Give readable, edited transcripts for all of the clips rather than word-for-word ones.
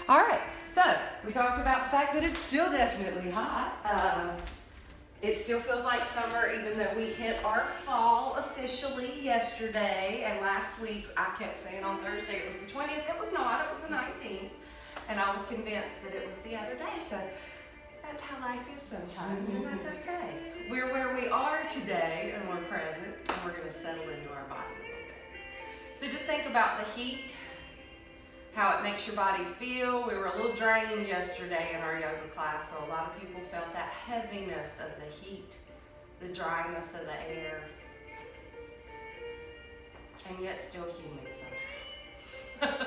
All right, so we talked about the fact that it's still definitely hot. It still feels like summer even though we hit our fall officially yesterday. And last week I kept saying on Thursday it was the 20th. It was not, it was the 19th. And I was convinced that it was the other day. So that's how life is sometimes, and that's okay. We're where we are today and we're present and we're going to settle into our body a little bit. So just think about the heat, how it makes your body feel. We were a little drained yesterday in our yoga class, so a lot of people felt that heaviness of the heat, the dryness of the air, and yet still humid somehow.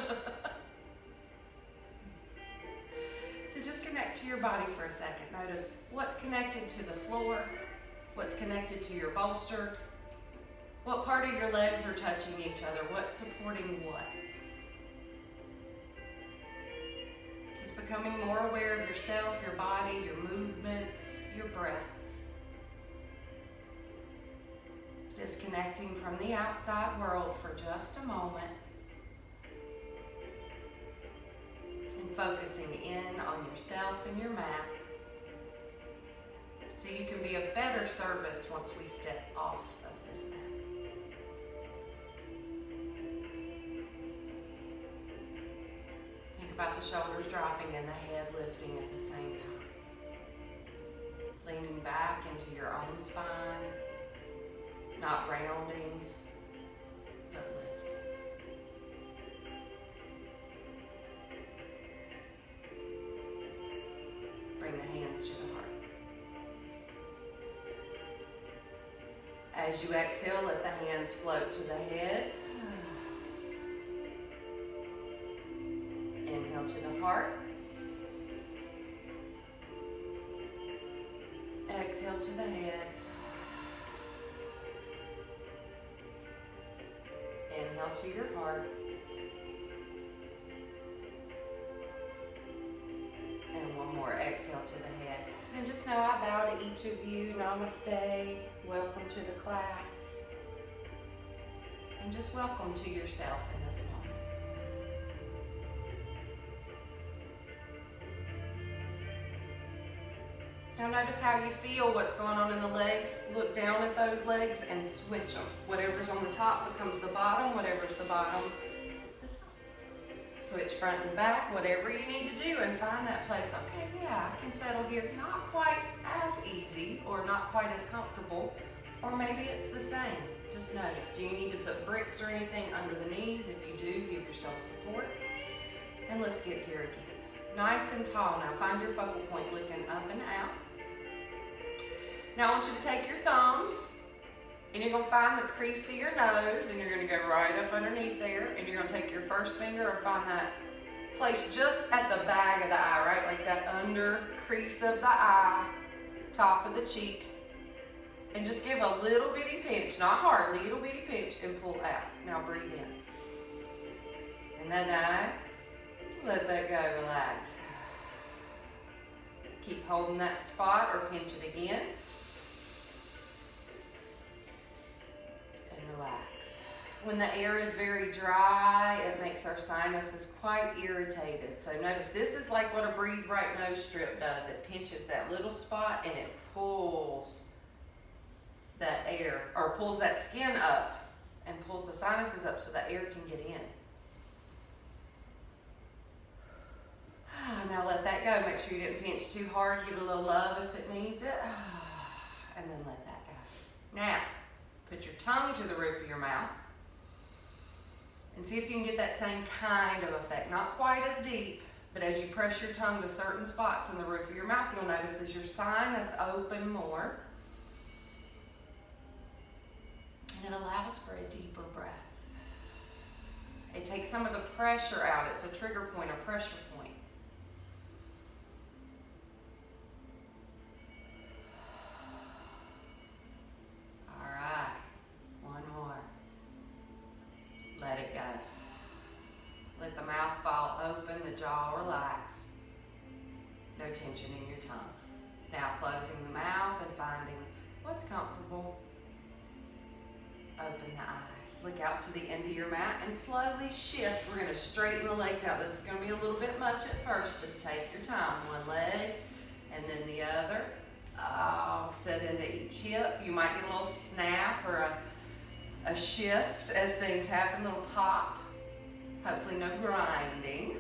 So just connect to your body for a second. Notice what's connected to the floor, what's connected to your bolster, what part of your legs are touching each other, what's supporting what. Becoming more aware of yourself, your body, your movements, your breath. Disconnecting from the outside world for just a moment and focusing in on yourself and your mat so you can be of better service once we step off of this mat. About the shoulders dropping and the head lifting at the same time. Leaning back into your own spine, not rounding, but lifting. Bring the hands to the heart. As you exhale, let the hands float to the head. Inhale to the heart. Exhale to the head. Inhale to your heart. And one more. Exhale to the head. And just know I bow to each of you. Namaste. Welcome to the class. And just welcome to yourself in this moment. Now notice how you feel, what's going on in the legs. Look down at those legs and switch them. Whatever's on the top becomes the bottom, whatever's the bottom, the top. Switch front and back, whatever you need to do, and find that place. Okay, yeah, I can settle here. Not quite as easy or not quite as comfortable, or maybe it's the same. Just notice, do you need to put bricks or anything under the knees? If you do, give yourself support. And let's get here again. Nice and tall. Now find your focal point looking up and out. Now I want you to take your thumbs and you're going to find the crease of your nose and you're going to go right up underneath there and you're going to take your first finger and find that place just at the bag of the eye, right? Like that under crease of the eye, top of the cheek. And just give a little bitty pinch, not hard, little bitty pinch and pull out. Now breathe in. And then let that go, relax. Keep holding that spot or pinch it again. And relax. When the air is very dry, it makes our sinuses quite irritated. So notice, this is like what a Breathe Right nose strip does. It pinches that little spot and it pulls that air, or pulls that skin up and pulls the sinuses up so the air can get in. Now let that go. Make sure you didn't pinch too hard. Give it a little love if it needs it. And then let that go. Now, put your tongue to the roof of your mouth. And see if you can get that same kind of effect. Not quite as deep, but as you press your tongue to certain spots on the roof of your mouth, you'll notice as your sinus open more. And it allows for a deeper breath. It takes some of the pressure out. It's a trigger point, a pressure point. All right, one more. Let it go. Let the mouth fall open, the jaw relax. No tension in your tongue. Now closing the mouth and finding what's comfortable. Open the eyes. Look out to the end of your mat and slowly shift. We're gonna straighten the legs out. This is gonna be a little bit much at first. Just take your time. One leg and then the other. Oh, set into each hip. You might get a little snap or a shift as things happen, a little pop. Hopefully no grinding.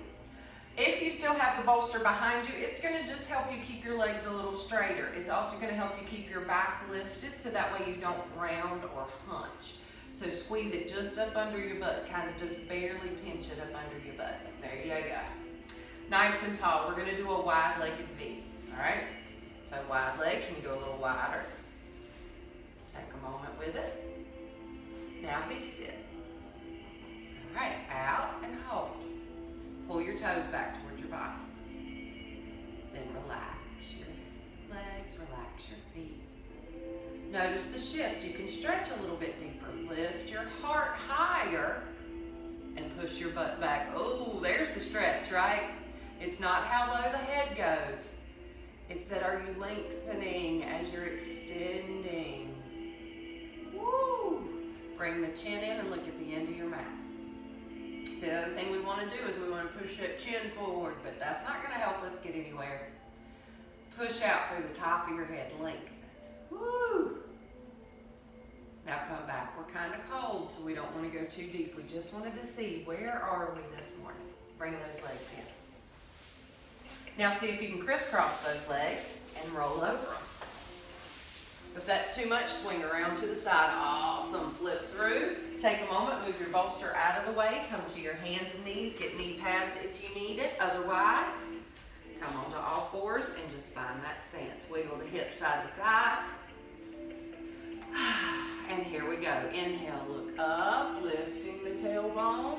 If you still have the bolster behind you, it's gonna just help you keep your legs a little straighter. It's also gonna help you keep your back lifted so that way you don't round or hunch. So squeeze it just up under your butt, kind of just barely pinch it up under your butt. There you go. Nice and tall. We're gonna do a wide-legged V, all right? So wide leg, can you go a little wider? Take a moment with it. Now V-sit. All right, out and hold. Pull your toes back towards your body. Then relax your legs, relax your feet. Notice the shift. You can stretch a little bit deeper. Lift your heart higher and push your butt back. Oh, there's the stretch, right? It's not how low the head goes. It's that are you lengthening as you're extending. Woo! Bring the chin in and look at the end of your mat. So the other thing we want to do is we want to push that chin forward, but that's not going to help us get anywhere. Push out through the top of your head, lengthen. Woo! Now come back. We're kind of cold, so we don't want to go too deep. We just wanted to see where are we this morning. Bring those legs in. Now see if you can crisscross those legs and roll over them. If that's too much, swing around to the side. Awesome. Flip through. Take a moment, move your bolster out of the way. Come to your hands and knees. Get knee pads if you need it. Otherwise, come onto all fours and just find that stance. Wiggle the hips side to side. And here we go. Inhale, look up, lifting the tailbone.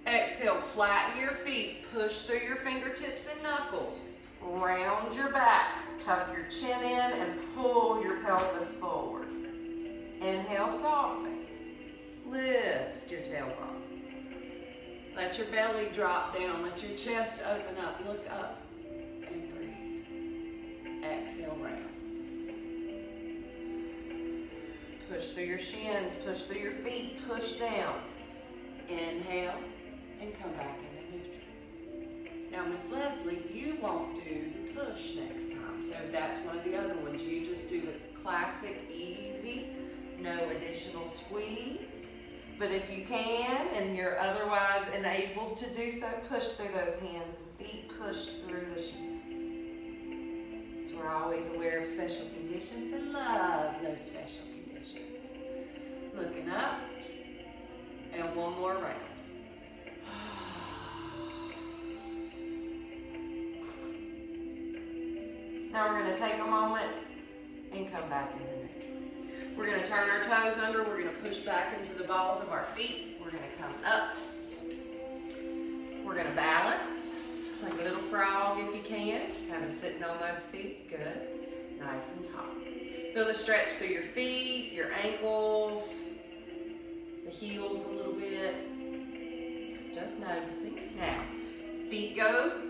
Exhale, flatten your feet. Push through your fingertips and knuckles. Round your back. Tuck your chin in and pull your pelvis forward. Inhale, soften. Lift your tailbone. Let your belly drop down. Let your chest open up. Look up and breathe. Exhale, round. Push through your shins. Push through your feet. Push down. Inhale and come back into neutral. Now, Miss Leslie, you won't do the push next time. So that's one of the other ones. You just do the classic easy, no additional squeeze. But if you can and you're otherwise enabled to do so, push through those hands and feet, push through the shins. So we're always aware of special conditions and love those special conditions. Looking up, and one more round. Now we're going to take a moment and come back into neutral. We're going to turn our toes under. We're going to push back into the balls of our feet. We're going to come up. We're going to balance like a little frog if you can. Kind of sitting on those feet. Good. Nice and tall. Feel the stretch through your feet, your ankles, the heels a little bit. Just noticing. Now, feet go,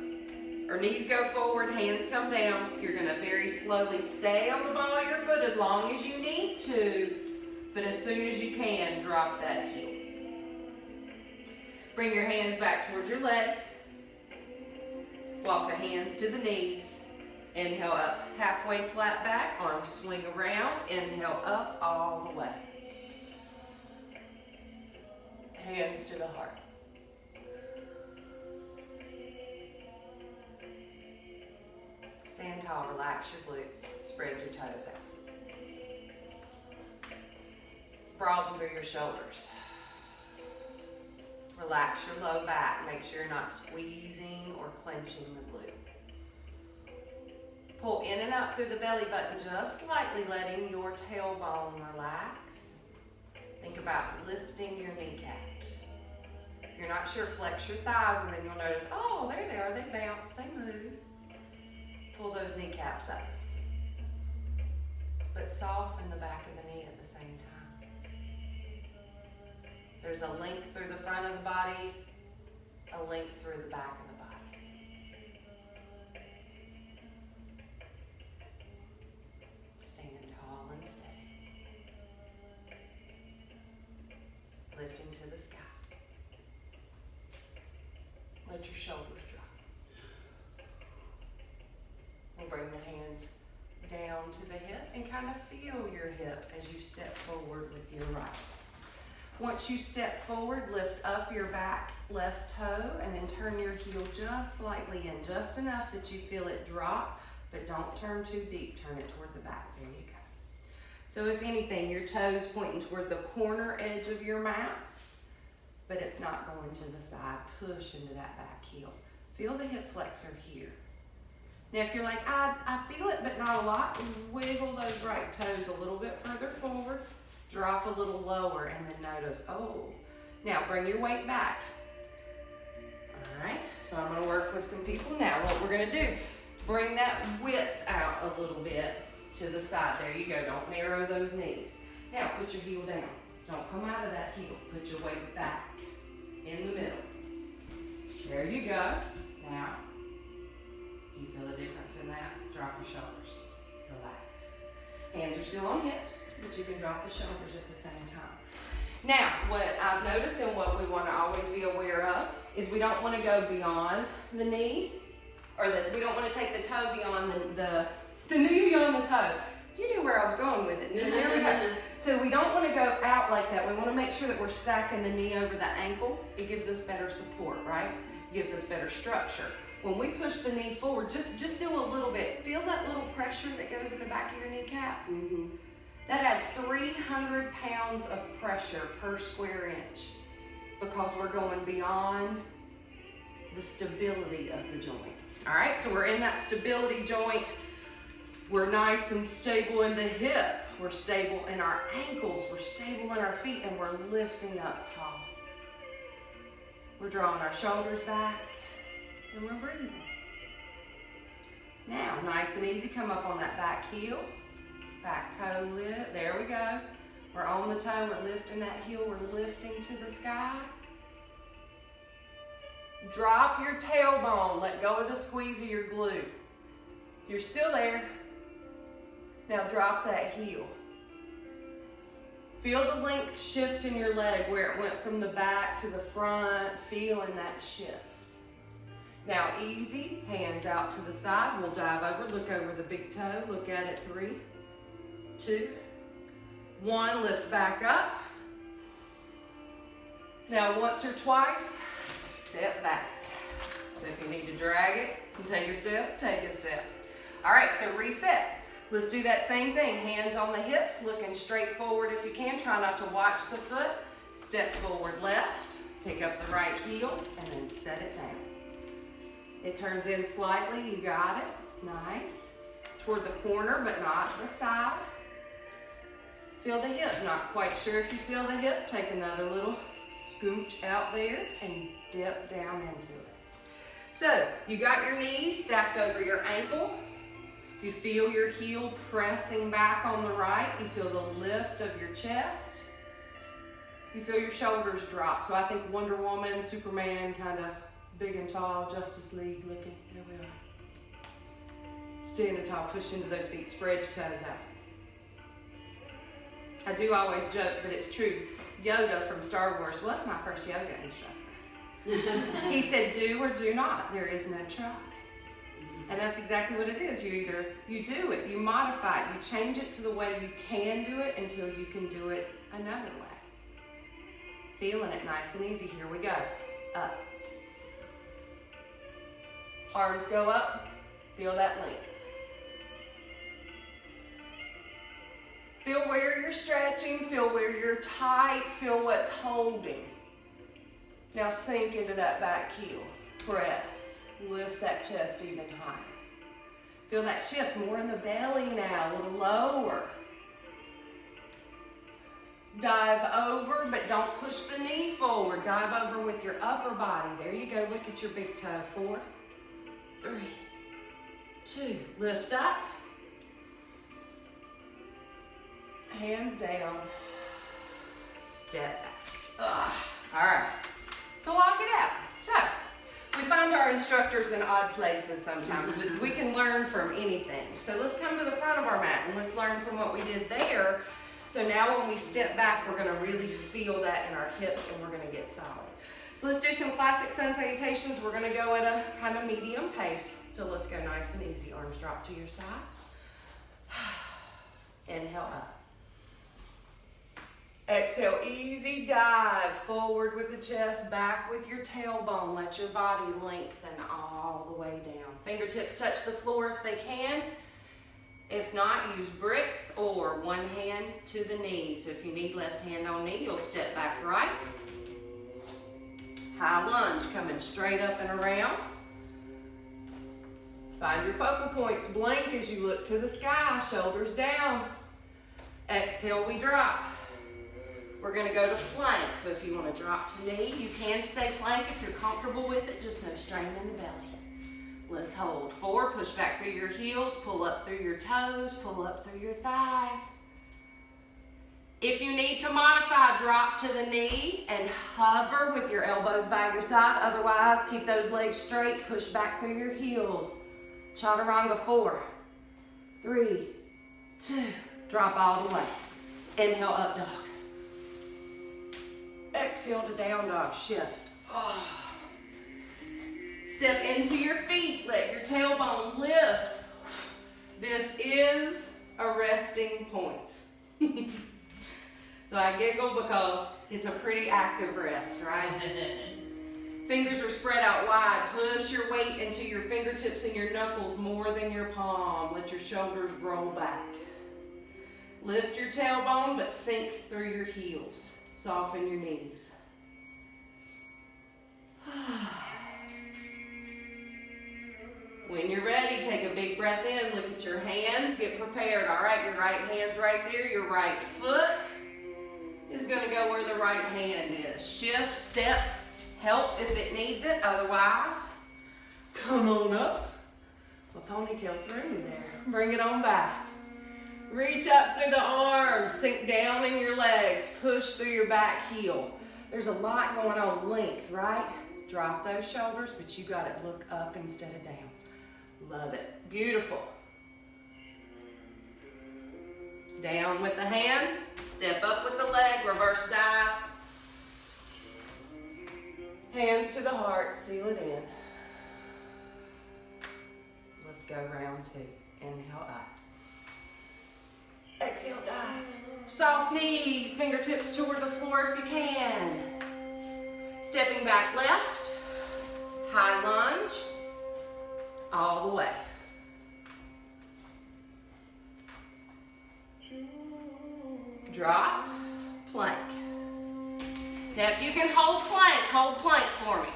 or knees go forward, hands come down. You're going to very slowly stay on the ball of your foot as long as you need to, but as soon as you can, drop that heel. Bring your hands back towards your legs. Walk the hands to the knees. Inhale up, halfway flat back, arms swing around. Inhale up all the way. Hands to the heart. Stand tall, relax your glutes, spread your toes out. Broaden through your shoulders. Relax your low back, make sure you're not squeezing or clenching the glute. Pull in and out through the belly button, just slightly letting your tailbone relax. Think about lifting your kneecaps. If you're not sure, flex your thighs and then you'll notice, oh, there they are, they bounce, they move. Pull those kneecaps up. But soften the back of the knee at the same time. There's a length through the front of the body, a length through the back of the body. Standing tall and steady. your shoulders drop. And bring the hands down to the hip and kind of feel your hip as you step forward with your right. Once you step forward, lift up your back left toe and then turn your heel just slightly in, just enough that you feel it drop, but don't turn too deep. Turn it toward the back. There you go. So if anything, your toes pointing toward the corner edge of your mat, but it's not going to the side. Push into that back heel. Feel the hip flexor here. Now if you're like, I feel it, but not a lot, wiggle those right toes a little bit further forward. Drop a little lower and then notice, oh. Now bring your weight back. All right, so I'm gonna work with some people now. What we're gonna do, bring that width out a little bit to the side. There you go, don't narrow those knees. Now put your heel down. Don't come out of that heel. Put your weight back in the middle. There you go. Now, do you feel the difference in that? Drop your shoulders, relax. Hands are still on hips, but you can drop the shoulders at the same time. Now, what I've noticed and what we want to always be aware of is we don't want to go beyond the knee, or we don't want to take the toe beyond the knee beyond the toe. You knew where I was going with it, so there we go. So we don't want to go out like that. We want to make sure that we're stacking the knee over the ankle. It gives us better support, right? It gives us better structure. When we push the knee forward, just do a little bit. Feel that little pressure that goes in the back of your kneecap? Mm-hmm. That adds 300 pounds of pressure per square inch because we're going beyond the stability of the joint. All right, so we're in that stability joint. We're nice and stable in the hip. We're stable in our ankles. We're stable in our feet, and we're lifting up tall. We're drawing our shoulders back, and we're breathing. Now, nice and easy, come up on that back heel. Back toe lift, there we go. We're on the toe, we're lifting that heel, we're lifting to the sky. Drop your tailbone, let go of the squeeze of your glute. You're still there. Now drop that heel. Feel the length shift in your leg where it went from the back to the front, feeling that shift. Now easy, hands out to the side. We'll dive over, look over the big toe, look at it, 3, 2, 1, lift back up. Now once or twice, step back. So if you need to drag it and take a step, take a step. All right, so reset. Let's do that same thing. Hands on the hips, looking straight forward if you can. Try not to watch the foot. Step forward left, pick up the right heel, and then set it down. It turns in slightly, you got it. Nice. Toward the corner, but not the side. Feel the hip. Not quite sure if you feel the hip. Take another little scooch out there and dip down into it. So, you got your knees stacked over your ankle. You feel your heel pressing back on the right. You feel the lift of your chest. You feel your shoulders drop. So I think Wonder Woman, Superman, kind of big and tall, Justice League looking. There we are. Standing tall, push into those feet, spread your toes out. I do always joke, but it's true. Yoda from Star Wars was my first yoga instructor. He said, do or do not. There is no try. And that's exactly what it is. You do it, you modify it, you change it to the way you can do it until you can do it another way. Feeling it nice and easy. Here we go. Up. Arms go up. Feel that length. Feel where you're stretching. Feel where you're tight. Feel what's holding. Now sink into that back heel. Press. Lift that chest even higher. Feel that shift more in the belly now, a little lower. Dive over, but don't push the knee forward. Dive over with your upper body. There you go. Look at your big toe. 4, 3, 2. Lift up. Hands down. Step back. All right. So walk it out. So we find our instructors in odd places sometimes, but we can learn from anything. So let's come to the front of our mat and let's learn from what we did there. So now when we step back, we're gonna really feel that in our hips and we're gonna get solid. So let's do some classic sun salutations. We're gonna go at a kind of medium pace. So let's go nice and easy. Arms drop to your side. Inhale up. Exhale, easy dive forward with the chest, back with your tailbone. Let your body lengthen all the way down. Fingertips touch the floor if they can. If not, use bricks or one hand to the knees. If you need left hand on knee, you'll step back right. High lunge, coming straight up and around. Find your focal points. Blink as you look to the sky, shoulders down. Exhale, we drop. We're gonna go to plank. So if you wanna drop to knee, you can stay plank if you're comfortable with it, just no strain in the belly. Let's hold. 4, push back through your heels, pull up through your toes, pull up through your thighs. If you need to modify, drop to the knee and hover with your elbows by your side. Otherwise, keep those legs straight, push back through your heels. Chaturanga, 4, 3, 2, drop all the way. Inhale, up dog. Exhale to down dog, shift. Oh. Step into your feet, let your tailbone lift. This is a resting point. So I giggle because it's a pretty active rest, right? Fingers are spread out wide. Push your weight into your fingertips and your knuckles more than your palm. Let your shoulders roll back. Lift your tailbone, but sink through your heels. Soften your knees. When you're ready, take a big breath in. Look at your hands. Get prepared. All right, your right hand's right there. Your right foot is going to go where the right hand is. Shift, step, help if it needs it. Otherwise, come on up. My ponytail threw me there. Bring it on back. Reach up through the arms. Sink down in your legs. Push through your back heel. There's a lot going on. Length, right? Drop those shoulders, but you got to look up instead of down. Love it. Beautiful. Down with the hands. Step up with the leg. Reverse dive. Hands to the heart. Seal it in. Let's go round 2. Inhale up. Exhale, dive. Soft knees. Fingertips toward the floor if you can. Stepping back left. High lunge. All the way. Drop, plank. Now if you can hold plank for me.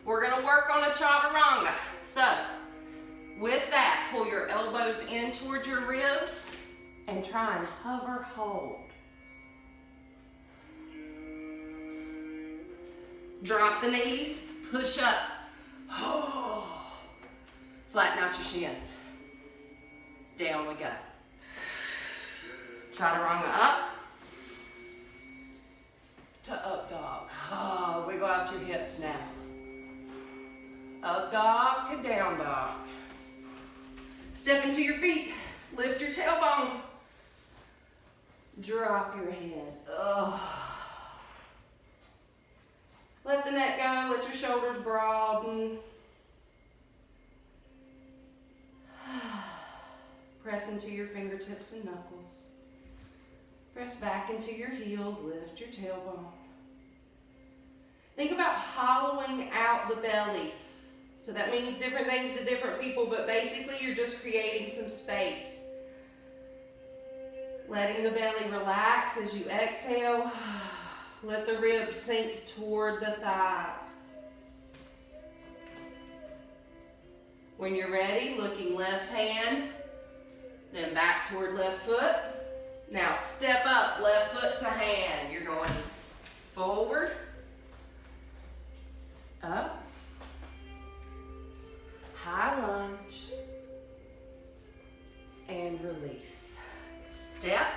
We're gonna work on a chaturanga. So, with that, pull your elbows in towards your ribs and try and hover hold. Drop the knees, push up. Flatten out your shins. Down we go. Chaturanga up to up dog. Wiggle out your hips now. Up dog to down dog. Step into your feet. Lift your tailbone. Drop your head. Let the neck go. Let your shoulders broaden. Press into your fingertips and knuckles. Press back into your heels. Lift your tailbone. Think about hollowing out the belly. So that means different things to different people, but basically you're just creating some space. Letting the belly relax as you exhale. Let the ribs sink toward the thighs. When you're ready, looking left hand, then back toward left foot. Now step up, left foot to hand. You're going forward, up, high lunge, and release. Step,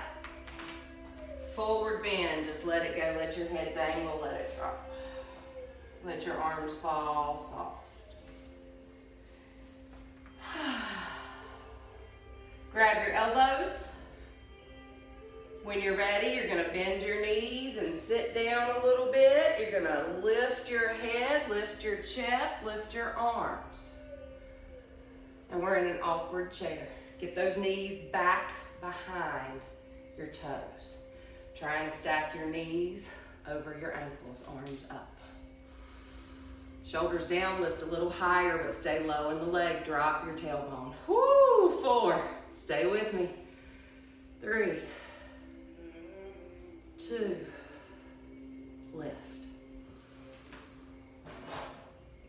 forward bend, just let it go. Let your head dangle, let it drop. Let your arms fall soft. Grab your elbows. When you're ready, you're gonna bend your knees and sit down a little bit. You're gonna lift your head, lift your chest, lift your arms. And we're in an awkward chair. Get those knees back behind your toes. Try and stack your knees over your ankles, arms up. Shoulders down, lift a little higher, but stay low in the leg. Drop your tailbone. Woo, 4. Stay with me. 3, 2, lift.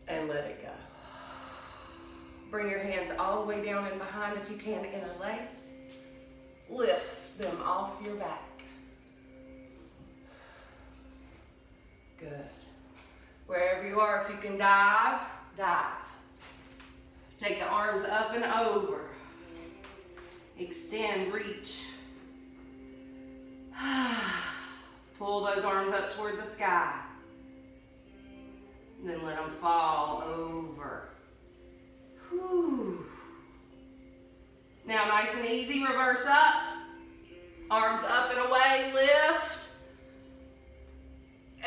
And let it go. Bring your hands all the way down and behind if you can, interlace. Lift them off your back. Good. Wherever you are, if you can dive, dive. Take the arms up and over. Extend, reach. Pull those arms up toward the sky. And then let them fall over. Whew. Now nice and easy, reverse up. Arms up and away, lift.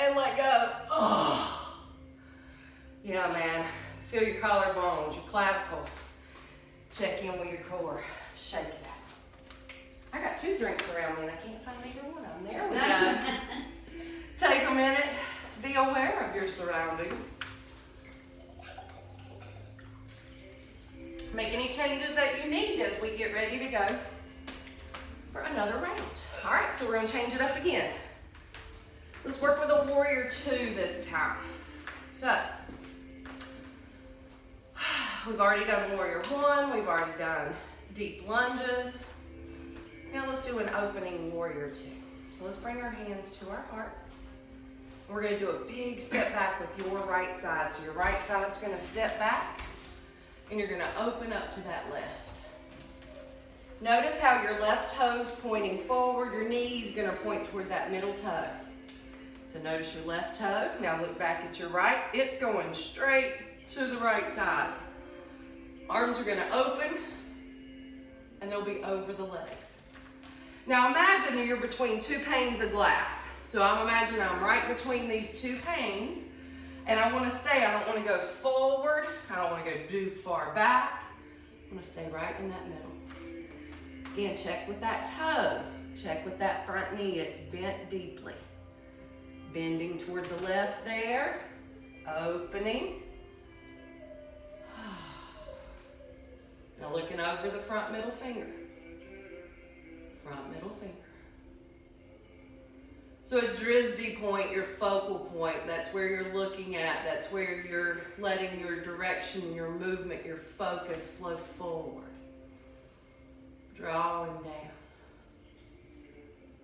And let go. Oh. Yeah, man. Feel your collarbones, your clavicles. Check in with your core. Shake it out. I got 2 drinks around me and I can't find either one of them. There we go. Take a minute. Be aware of your surroundings. Make any changes that you need as we get ready to go for another round. All right, so we're gonna change it up again. Let's work with a warrior 2 this time. So, we've already done warrior 1, we've already done deep lunges. Now let's do an opening warrior 2. So let's bring our hands to our heart. We're gonna do a big step back with your right side. So your right side's gonna step back and you're gonna open up to that left. Notice how your left toe's pointing forward, your knee's gonna point toward that middle toe. So notice your left toe. Now look back at your right. It's going straight to the right side. Arms are gonna open and they'll be over the legs. Now imagine that you're between 2 panes of glass. So I'm imagining I'm right between these 2 panes and I wanna stay. I don't wanna go forward. I don't wanna go too far back. I'm gonna stay right in that middle. Again, check with that toe. Check with that front knee. It's bent deeply. Bending toward the left there. Opening. Now looking over the front middle finger. Front middle finger. So a Drisdi point, your focal point, that's where you're looking at. That's where you're letting your direction, your movement, your focus flow forward. Drawing down.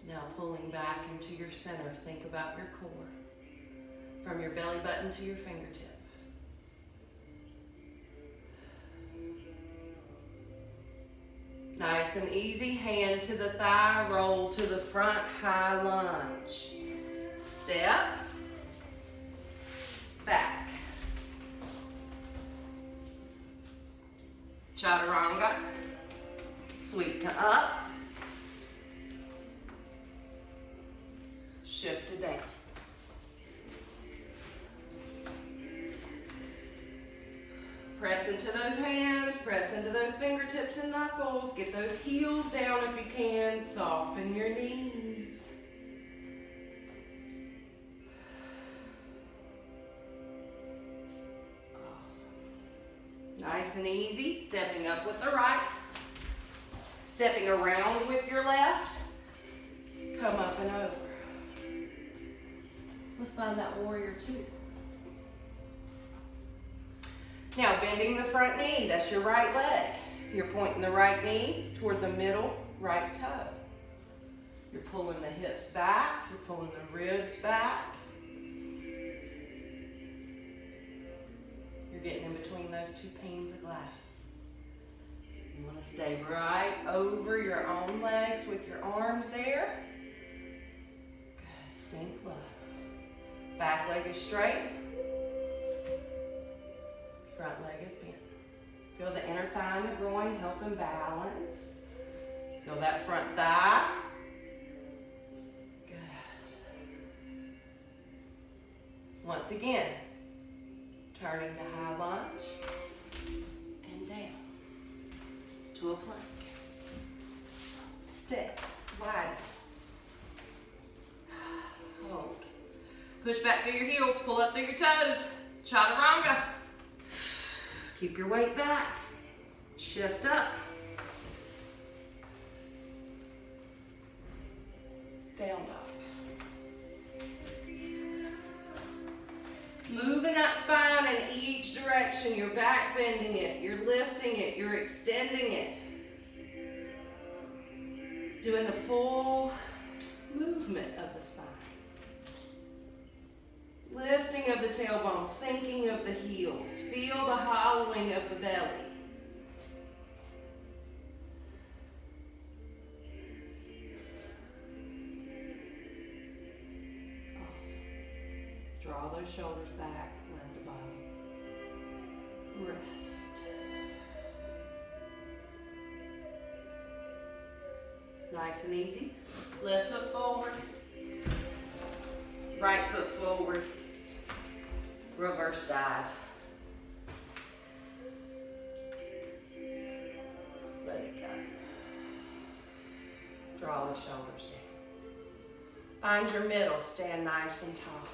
Now pulling back into your center. Think about your core. From your belly button to your fingertip. Nice and easy. Hand to the thigh. Roll to the front. High lunge. Step. Back. Chaturanga. Sweep to up. Shift to down. Press into those hands, press into those fingertips and knuckles. Get those heels down if you can. Soften your knees. Awesome. Nice and easy. Stepping up with the right. Stepping around with your left. Come up and over. Let's find that warrior 2. Now bending the front knee, that's your right leg. You're pointing the right knee toward the middle right toe. You're pulling the hips back, you're pulling the ribs back. You're getting in between those 2 panes of glass. You want to stay right over your own legs with your arms there. Good, sink low. Back leg is straight. Front leg is bent. Feel the inner thigh and the groin helping balance. Feel that front thigh. Once again, turning to high lunge and down to a plank. Step, widen. Hold. Push back through your heels, pull up through your toes. Chaturanga. Keep your weight back. Shift up. Down dog. Moving that spine in each direction. You're back bending it. You're lifting it. You're extending it. Doing the full movement of the spine. Lifting of the tailbone, sinking of the heels. Feel the hollowing of the belly. Awesome. Draw those shoulders back, let the body rest. Nice and easy. Left foot forward. Right foot forward. Reverse dive. Let it go. Draw the shoulders down. Find your middle. Stand nice and tall.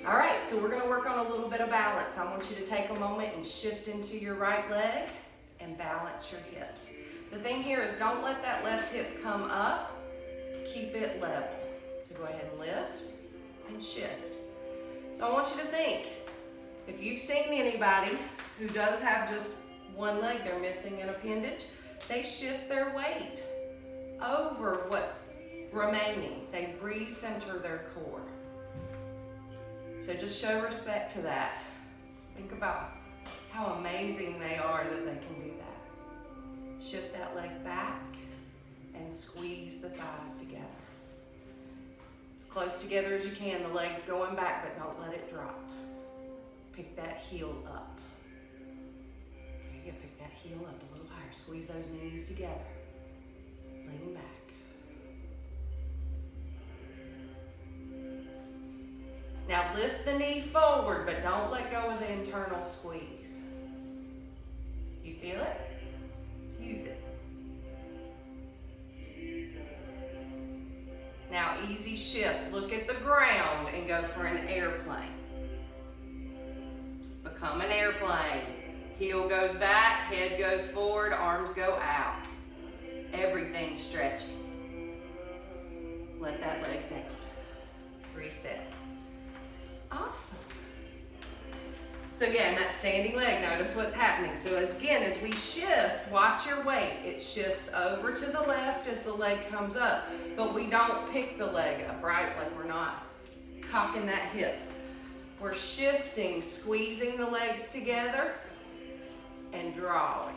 All right, so we're going to work on a little bit of balance. I want you to take a moment and shift into your right leg and balance your hips. The thing here is don't let that left hip come up. Keep it level. So go ahead and lift and shift. So I want you to think, if you've seen anybody who does have just one leg, they're missing an appendage, they shift their weight over what's remaining. They recenter their core. So just show respect to that. Think about how amazing they are that they can do that. Shift that leg back and squeeze the thighs together. Close together as you can, the legs going back, but don't let it drop. Pick that heel up. There you go, pick that heel up a little higher. Squeeze those knees together. Leaning back. Now lift the knee forward, but don't let go of the internal squeeze. You feel it? Use it. Now easy shift. Look at the ground and go for an airplane. Become an airplane. Heel goes back, head goes forward, arms go out. Everything stretching. Let that leg down. Reset. Awesome. So again, that standing leg, notice what's happening. So as we shift, watch your weight. It shifts over to the left as the leg comes up, but we don't pick the leg up, right? Like we're not cocking that hip. We're shifting, squeezing the legs together and drawing.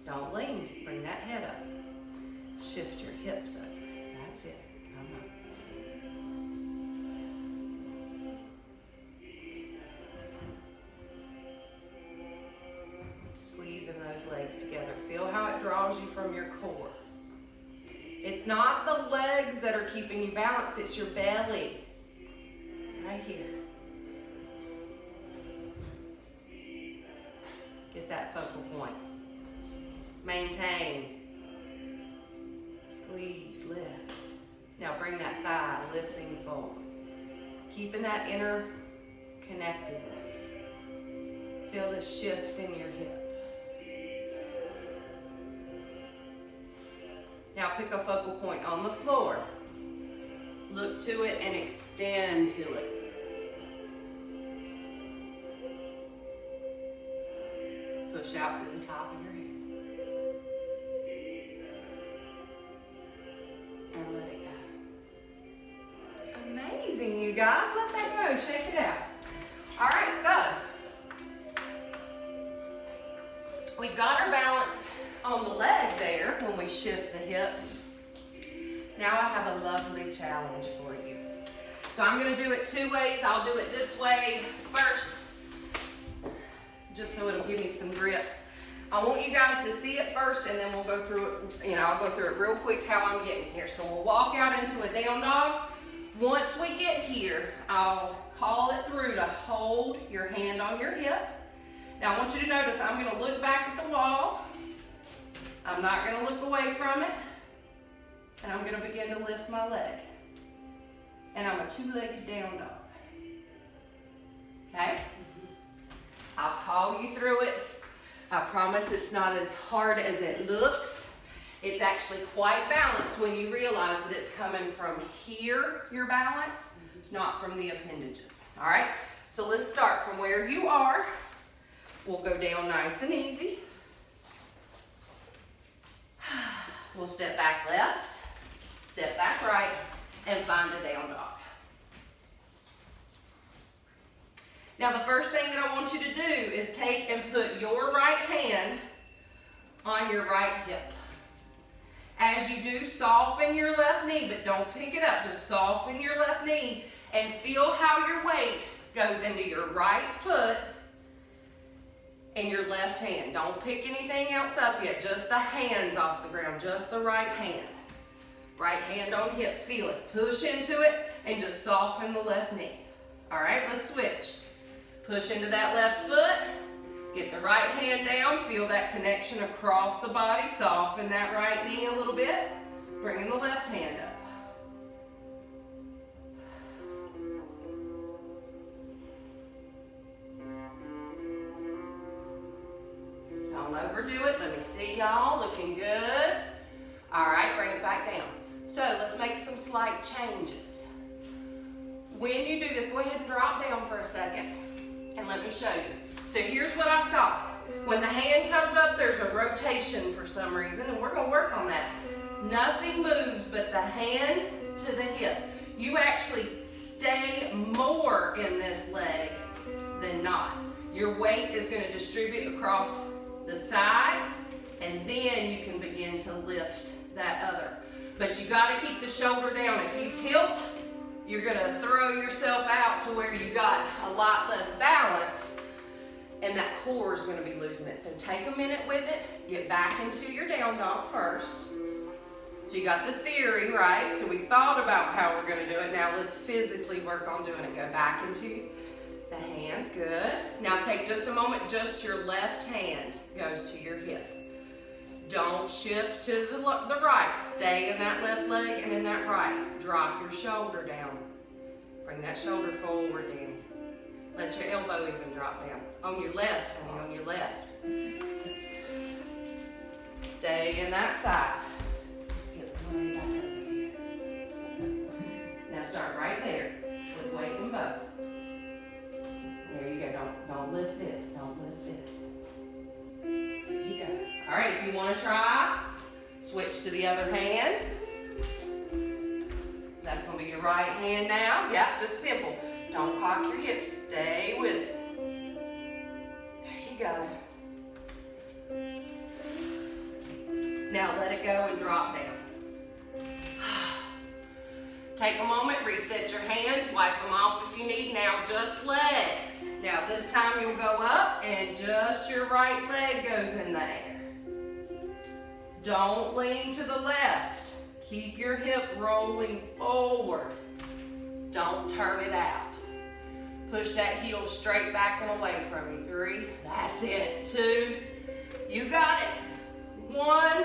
Don't lean, bring that head up. Shift your hips over. That's it, come on. Squeezing those legs together. Feel how it draws you from your core. It's not the legs that are keeping you balanced, it's your belly. Right here. Get that focal point. Maintain. Squeeze, lift. Now bring that thigh lifting forward. Keeping that inner connectedness. Feel the shift in your hip. Now pick a focal point on the floor. Look to it and extend to it. Push out to the top of your head. And let it go. Amazing, you guys. Let that go. Shake it out. All right, so we got our balance on the leg there when we shift the hip. Now I have a lovely challenge for you. So I'm going to do it two ways. I'll do it this way first, just so it'll give me some grip. I want you guys to see it first, and then we'll go through it. I'll go through it real quick how I'm getting here. So we'll walk out into a down dog. Once we get here, I'll call it through to hold your hand on your hip. Now I want you to notice I'm going to look back at the wall. I'm not going to look away from it. And I'm going to begin to lift my leg. And I'm a two-legged down dog. Okay? I'll call you through it. I promise it's not as hard as it looks. It's actually quite balanced when you realize that it's coming from here, your balance, not from the appendages. All right? So let's start from where you are. We'll go down nice and easy. We'll step back left, step back right, and find a down dog. Now the first thing that I want you to do is take and put your right hand on your right hip. As you do, soften your left knee, but don't pick it up. Just soften your left knee and feel how your weight goes into your right foot and your left hand. Don't pick anything else up yet. Just the hands off the ground. Just the right hand. Right hand on hip. Feel it. Push into it and just soften the left knee. All right, let's switch. Push into that left foot. Get the right hand down. Feel that connection across the body. Soften that right knee a little bit. Bringing the left hand up. Don't overdo it. Let me see y'all. Looking good. All right, bring it back down. So let's make some slight changes. When you do this, go ahead and drop down for a second and let me show you. So here's what I saw. When the hand comes up, there's a rotation for some reason, and we're going to work on that. Nothing moves but the hand to the hip. You actually stay more in this leg than not. Your weight is going to distribute across the side, and then you can begin to lift that other. But you got to keep the shoulder down. If you tilt, you're going to throw yourself out to where you got a lot less balance, and that core is going to be losing it. So take a minute with it. Get back into your down dog first. So you got the theory, right? So we thought about how we're going to do it. Now let's physically work on doing it. Go back into the hands. Good. Now take just a moment. Just your left hand goes to your hip. Don't shift to the right. Stay in that left leg and in that right. Drop your shoulder down. Bring that shoulder forward, Danny. Let your elbow even drop down. On your left, honey, on your left. Stay in that side. Let's get the money back over here. Now start right there with weight in both. There you go. Don't lift this. Don't lift this. There you go. All right, if you want to try, switch to the other hand. That's going to be your right hand now. Yeah, just simple. Don't cock your hips. Stay with it. There you go. Now let it go and drop down. Take a moment, reset your hands, wipe them off if you need. Now just legs. Now this time you'll go up and just your right leg goes in the air. Don't lean to the left. Keep your hip rolling forward. Don't turn it out. Push that heel straight back and away from you. 3, that's it. 2, you got it. 1,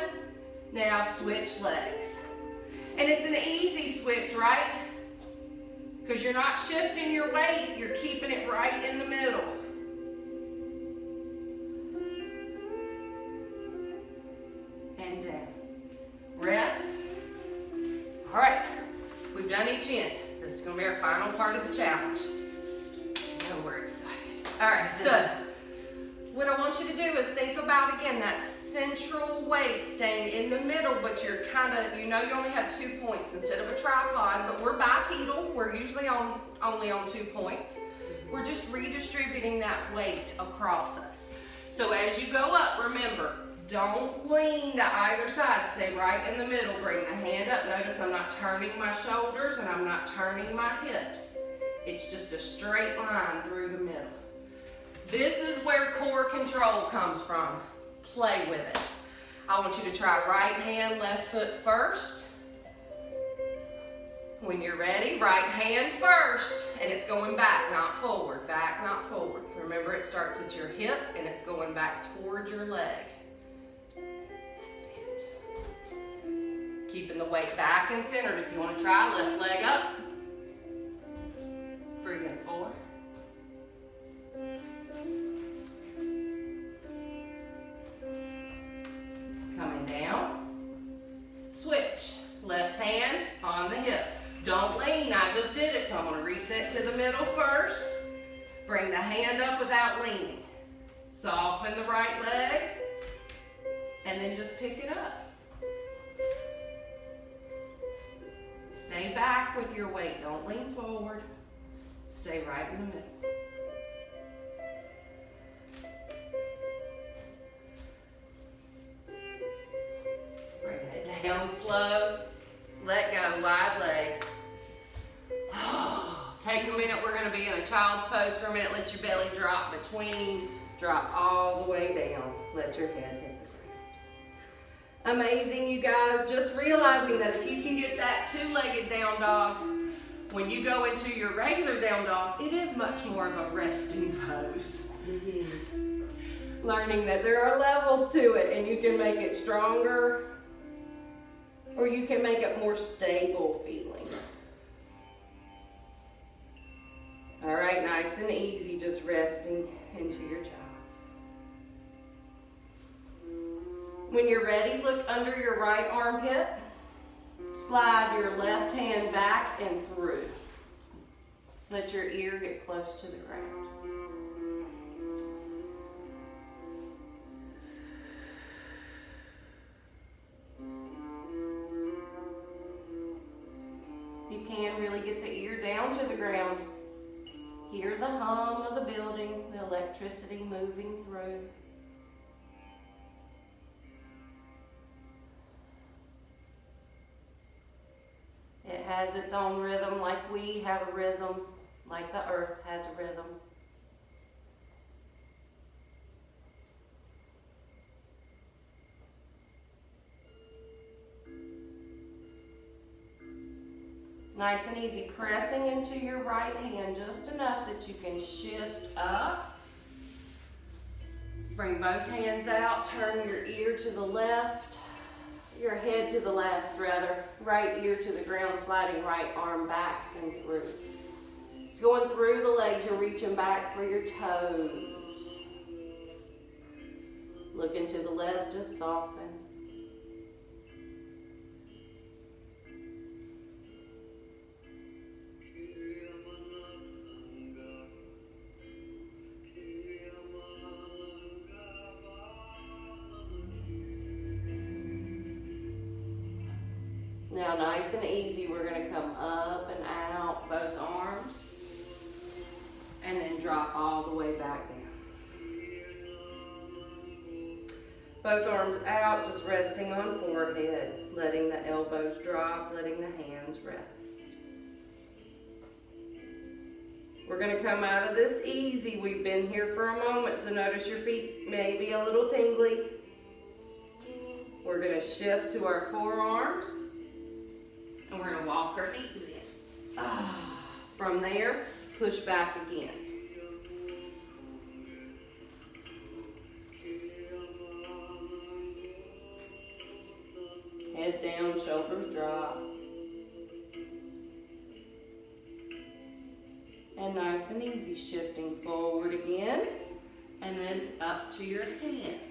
now switch legs. And it's an easy switch, right? Because you're not shifting your weight, you're keeping it right in the middle. And down. Rest. All right, we've done each end. This is going to be our final part of the challenge. And we're excited. All right, so what I want you to do is think about, again, that central weight staying in the middle, but you're kind of, you know, you only have 2 points instead of a tripod, but we're bipedal. We're usually only on 2 points. We're just redistributing that weight across us. So as you go up, remember, don't lean to either side. Stay right in the middle. Bring the hand up. Notice I'm not turning my shoulders and I'm not turning my hips. It's just a straight line through the middle. This is where core control comes from. Play with it. I want you to try right hand, left foot first. When you're ready, right hand first, and it's going back, not forward, back, not forward. Remember, it starts at your hip, and it's going back toward your leg. That's it. Keeping the weight back and centered. If you want to try, left leg up. Breathe in 4. Coming down. Switch. Left hand on the hip. Don't lean, I just did it, so I'm gonna reset to the middle first. Bring the hand up without leaning. Soften the right leg, and then just pick it up. Stay back with your weight, don't lean forward. Stay right in the middle. Bring it down slow. Let go, wide leg. Take a minute, we're gonna be in a child's pose for a minute. Let your belly drop between, drop all the way down. Let your head hit the ground. Amazing, you guys. Just realizing that if you can get that two-legged down dog, when you go into your regular down dog, it is much more of a resting pose. Learning that there are levels to it, and you can make it stronger, or you can make it more stable feeling. All right, nice and easy, just resting into your child's. When you're ready, look under your right armpit. Slide your left hand back and through. Let your ear get close to the ground. You can really get the ear down to the ground. Hear the hum of the building, the electricity moving through. It has its own rhythm, like we have a rhythm, like the earth has a rhythm. Nice and easy, pressing into your right hand just enough that you can shift up. Bring both hands out, turn your ear to the left, your head to the left rather, right ear to the ground, sliding right arm back and through. It's going through the legs, you're reaching back for your toes. Looking to the left, just soften. Now, nice and easy, we're going to come up and out, both arms, and then drop all the way back down. Both arms out, just resting on forehead, letting the elbows drop, letting the hands rest. We're going to come out of this easy. We've been here for a moment, so notice your feet may be a little tingly. We're going to shift to our forearms. And we're going to walk our knees in. From there, push back again. Head down, shoulders drop. And nice and easy, shifting forward again. And then up to your hands.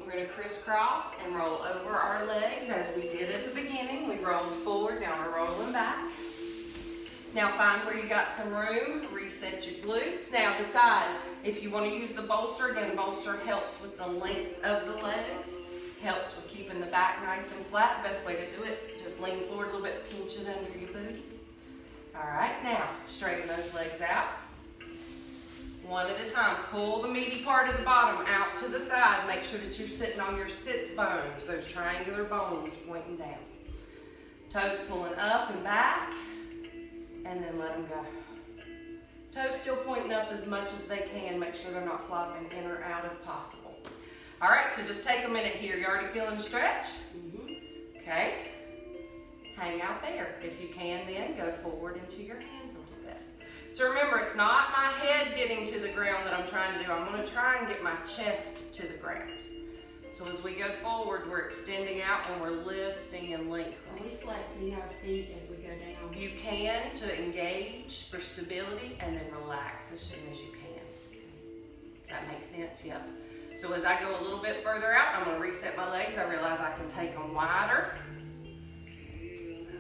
We're going to crisscross and roll over our legs as we did at the beginning. We rolled forward, now we're rolling back. Now find where you got some room, reset your glutes. Now decide if you want to use the bolster. Again, bolster helps with the length of the legs, helps with keeping the back nice and flat. Best way to do it, just lean forward a little bit, pinch it under your booty. All right, now straighten those legs out. One at a time. Pull the meaty part of the bottom out to the side. Make sure that you're sitting on your sits bones, those triangular bones pointing down. Toes pulling up and back, and then let them go. Toes still pointing up as much as they can. Make sure they're not flopping in or out if possible. All right, so just take a minute here. You already feeling the stretch? Okay. hang out there. If you can, then go forward into your hands a little bit. So remember, it's not my head getting to the ground that I'm trying to do. I'm going to try and get my chest to the ground. So as we go forward, we're extending out and we're lifting and lengthening. Are we flexing our feet as we go down? You can to engage for stability and then relax as soon as you can. That makes sense? Yep. So as I go a little bit further out, I'm going to reset my legs. I realize I can take them wider.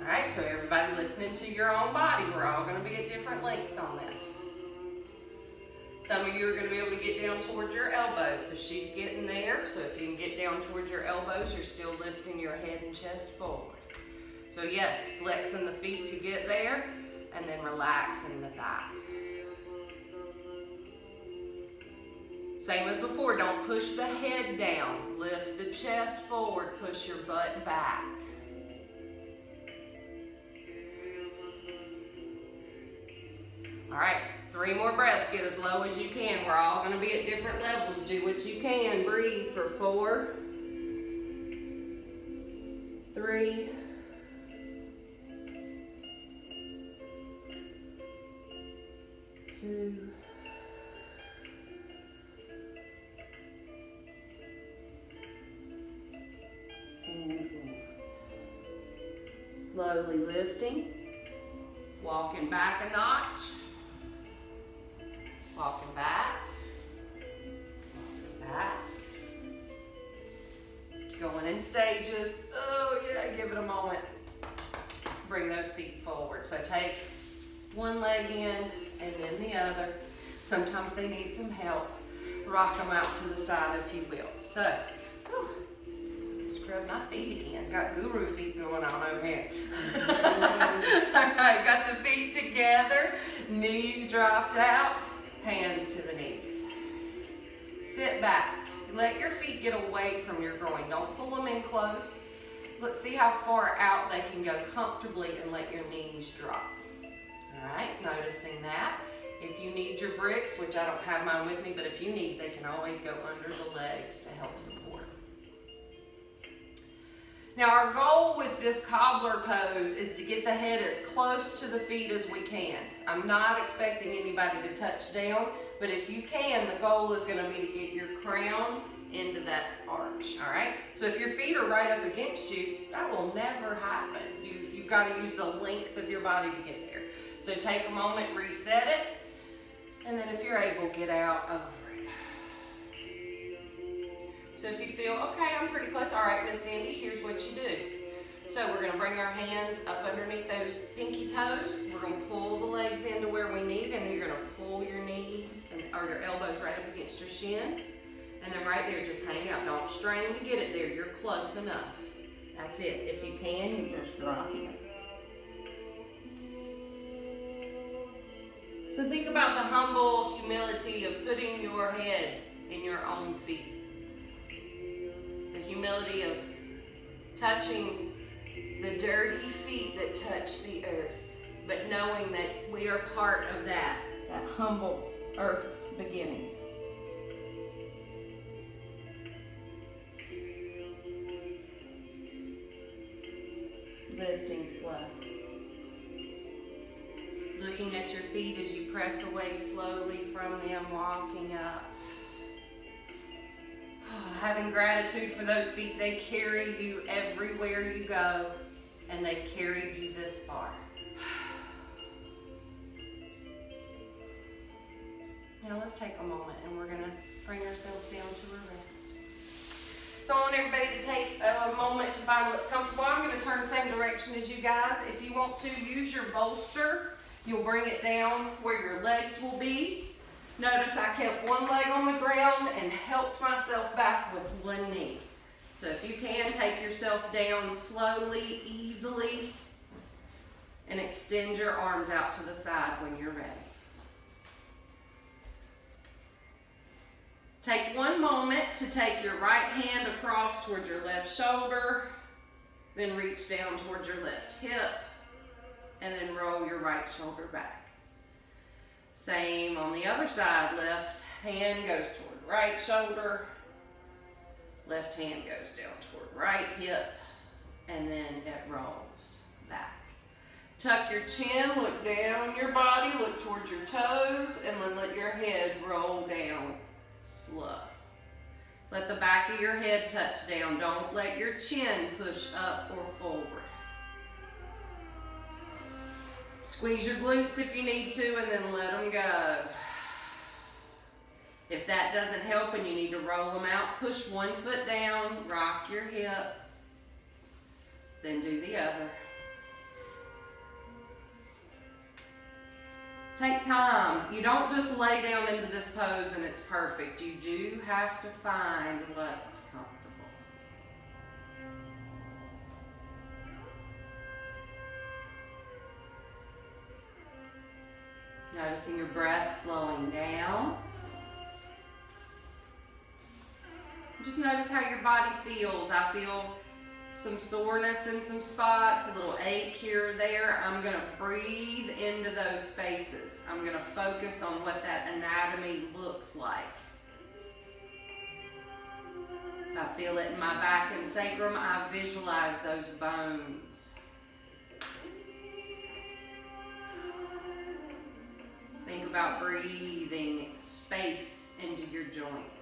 All right, so everybody listening to your own body, we're all going to be at different lengths on this. Some of you are going to be able to get down towards your elbows, so she's getting there. So if you can get down towards your elbows, you're still lifting your head and chest forward. So yes, flexing the feet to get there, and then relaxing the thighs. Same as before, don't push the head down. Lift the chest forward, push your butt back. All right, 3 more breaths. Get as low as you can. We're all going to be at different levels. Do what you can. Breathe for 4, 3, 2, 1. Slowly lifting. Walking back a notch. Walking back. Walking back. Going in stages. Oh yeah, give it a moment. Bring those feet forward. So take one leg in and then the other. Sometimes they need some help. Rock them out to the side if you will. So, scrub my feet again. Got guru feet going on over here. Alright, got the feet together. Knees dropped out. Hands to the knees. Sit back. Let your feet get away from your groin. Don't pull them in close. Let's see how far out they can go comfortably and let your knees drop. Alright, noticing that. If you need your bricks, which I don't have mine with me, but if you need, they can always go under the legs to help support. Now our goal with this cobbler pose is to get the head as close to the feet as we can. I'm not expecting anybody to touch down, but if you can, the goal is going to be to get your crown into that arch, all right? So if your feet are right up against you, that will never happen. You've got to use the length of your body to get there. So take a moment, reset it, and then if you're able, get out over it. So if you feel, okay, I'm pretty close. All right, Miss Cindy, here's what you do. So we're going to bring our hands up underneath those pinky toes. We're going to pull the legs into where we need, and you're going to pull your knees or your elbows right up against your shins. And then right there, just hang out. Don't strain to get it there. You're close enough. That's it. If you can, you just drop in. So think about the humble humility of putting your head in your own feet. The humility of touching the dirty feet that touch the earth, but knowing that we are part of that humble earth beginning. Lifting slow. Looking at your feet as you press away slowly from them, walking up. Having gratitude for those feet. They carry you everywhere you go, and they've carried you this far. Now let's take a moment and we're going to bring ourselves down to a rest. So I want everybody to take a moment to find what's comfortable. I'm going to turn the same direction as you guys. If you want to use your bolster, you'll bring it down where your legs will be. Notice I kept one leg on the ground and helped myself back with one knee. So if you can, take yourself down slowly, easily, and extend your arms out to the side when you're ready. Take one moment to take your right hand across towards your left shoulder, then reach down towards your left hip, and then roll your right shoulder back. Same on the other side. Left hand goes toward right shoulder, left hand goes down toward right hip, and then it rolls back. Tuck your chin, look down your body, look towards your toes, and then let your head roll down slow. Let the back of your head touch down. Don't let your chin push up or forward. Squeeze your glutes if you need to, and then let them go. If that doesn't help and you need to roll them out, push one foot down, rock your hip, then do the other. Take time. You don't just lay down into this pose and it's perfect. You do have to find what's comfortable. Noticing your breath slowing down. Just notice how your body feels. I feel some soreness in some spots, a little ache here or there. I'm going to breathe into those spaces. I'm going to focus on what that anatomy looks like. If I feel it in my back and sacrum, I visualize those bones. Think about breathing space into your joints.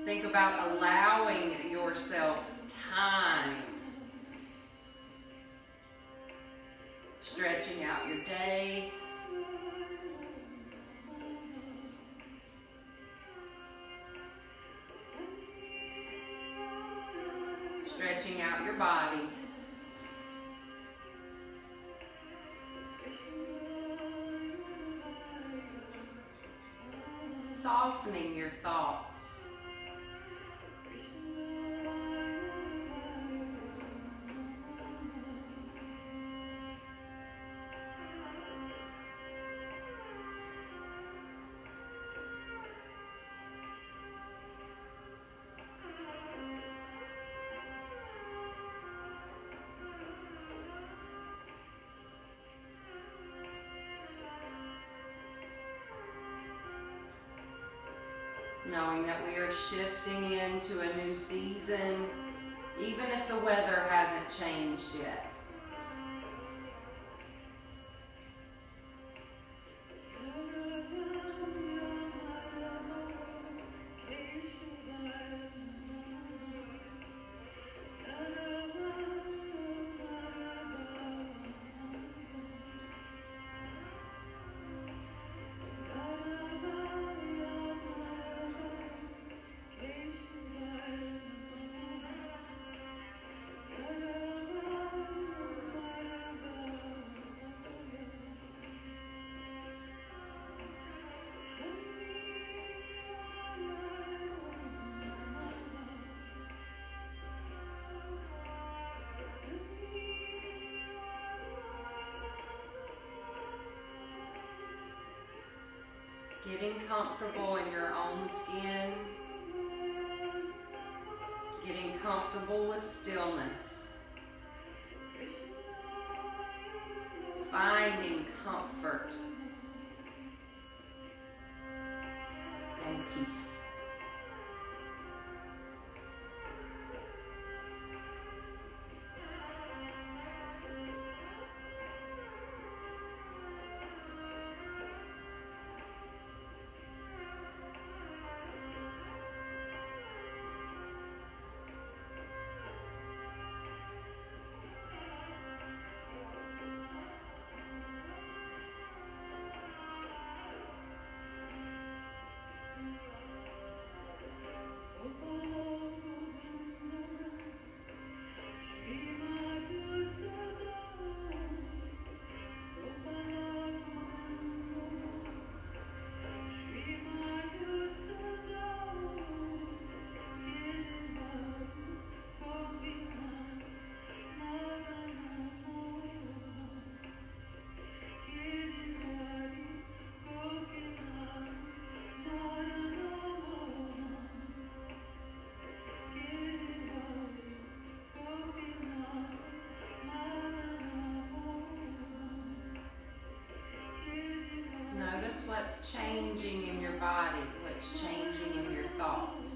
Think about allowing yourself time. Stretching out your day. Stretching out your body. Softening your thoughts. Knowing that we are shifting into a new season, even if the weather hasn't changed yet. Getting comfortable in your own skin. Getting comfortable with stillness. Finding comfort and peace. What's changing in your body, what's changing in your thoughts.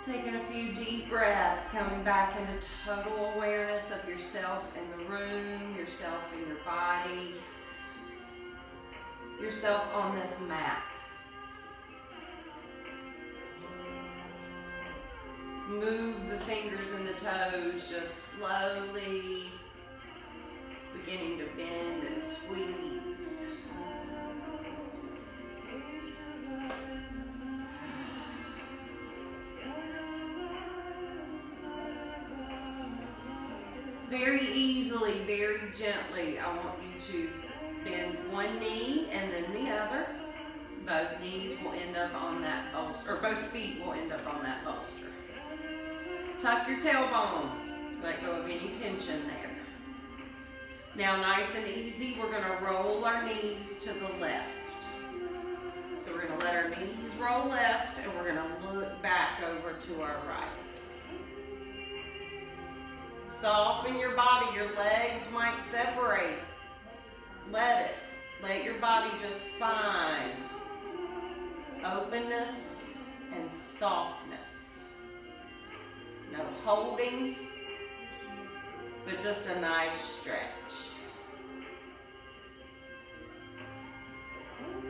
Taking a few deep breaths, coming back into total awareness of yourself in the room, yourself in your body, yourself on this mat. Move the fingers and the toes, just slowly beginning to bend and squeeze. Very easily, very gently, I want you to bend one knee and then the other. Both knees will end up on that bolster, or both feet will end up on that bolster. Tuck your tailbone, let go of any tension there. Now, nice and easy, we're gonna roll our knees to the left. So we're gonna let our knees roll left and we're gonna look back over to our right. Soften your body, your legs might separate. Let it. Let your body just find openness and softness. No holding, but just a nice stretch.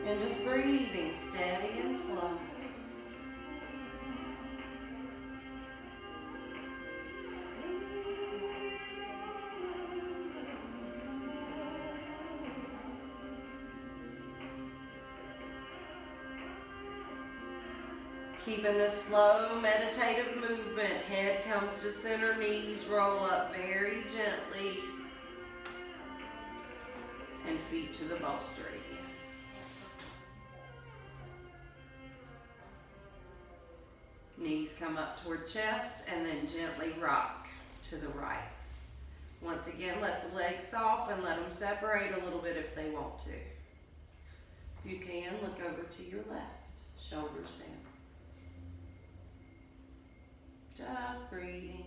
And just breathing steady and slow. Keeping this slow meditative movement, head comes to center, knees roll up very gently, and feet to the bolster again. Knees come up toward chest and then gently rock to the right. Once again, let the legs soften, let them separate a little bit if they want to. If you can, look over to your left, shoulders down. Just breathing.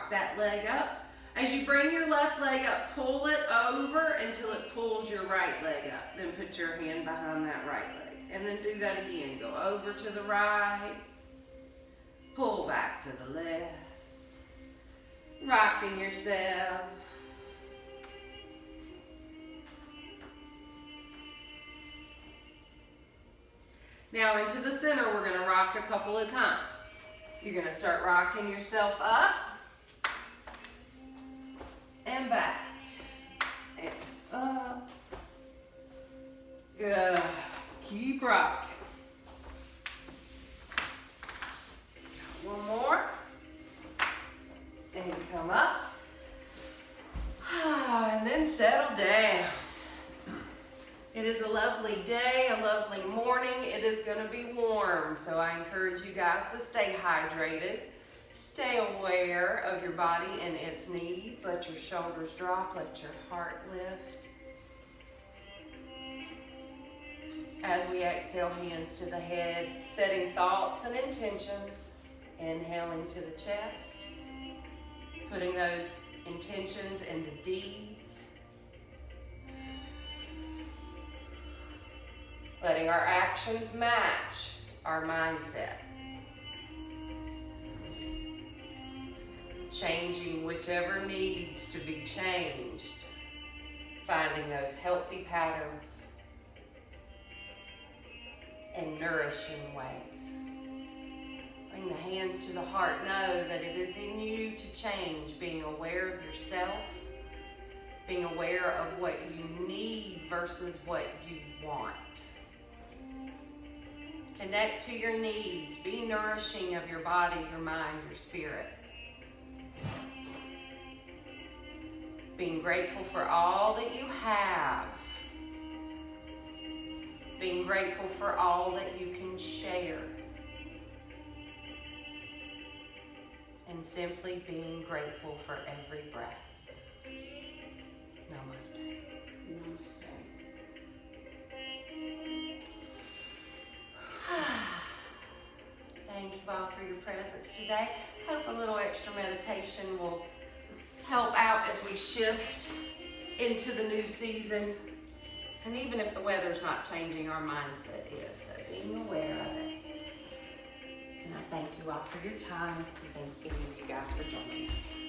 That leg up. As you bring your left leg up, pull it over until it pulls your right leg up. Then put your hand behind that right leg. And then do that again. Go over to the right. Pull back to the left. Rocking yourself. Now into the center, we're going to rock a couple of times. You're going to start rocking yourself up. And back, and up. Good. Keep rocking. One more. And come up. And then settle down. It is a lovely day, a lovely morning. It is going to be warm, so I encourage you guys to stay hydrated. Stay aware of your body and its needs. Let your shoulders drop. Let your heart lift. As we exhale, hands to the head, setting thoughts and intentions. Inhaling to the chest. Putting those intentions into deeds. Letting our actions match our mindset. Changing whichever needs to be changed. Finding those healthy patterns and nourishing ways. Bring the hands to the heart. Know that it is in you to change. Being aware of yourself. Being aware of what you need versus what you want. Connect to your needs. Be nourishing of your body, your mind, your spirit. Being grateful for all that you have. being grateful for all that you can share, and simply being grateful for every breath. Namaste. Namaste. Thank you all for your presence today. Hope a little extra meditation will help out as we shift into the new season. And even if the weather's not changing, our mindset is. So being aware of it. And I thank you all for your time. And thank you guys for joining us.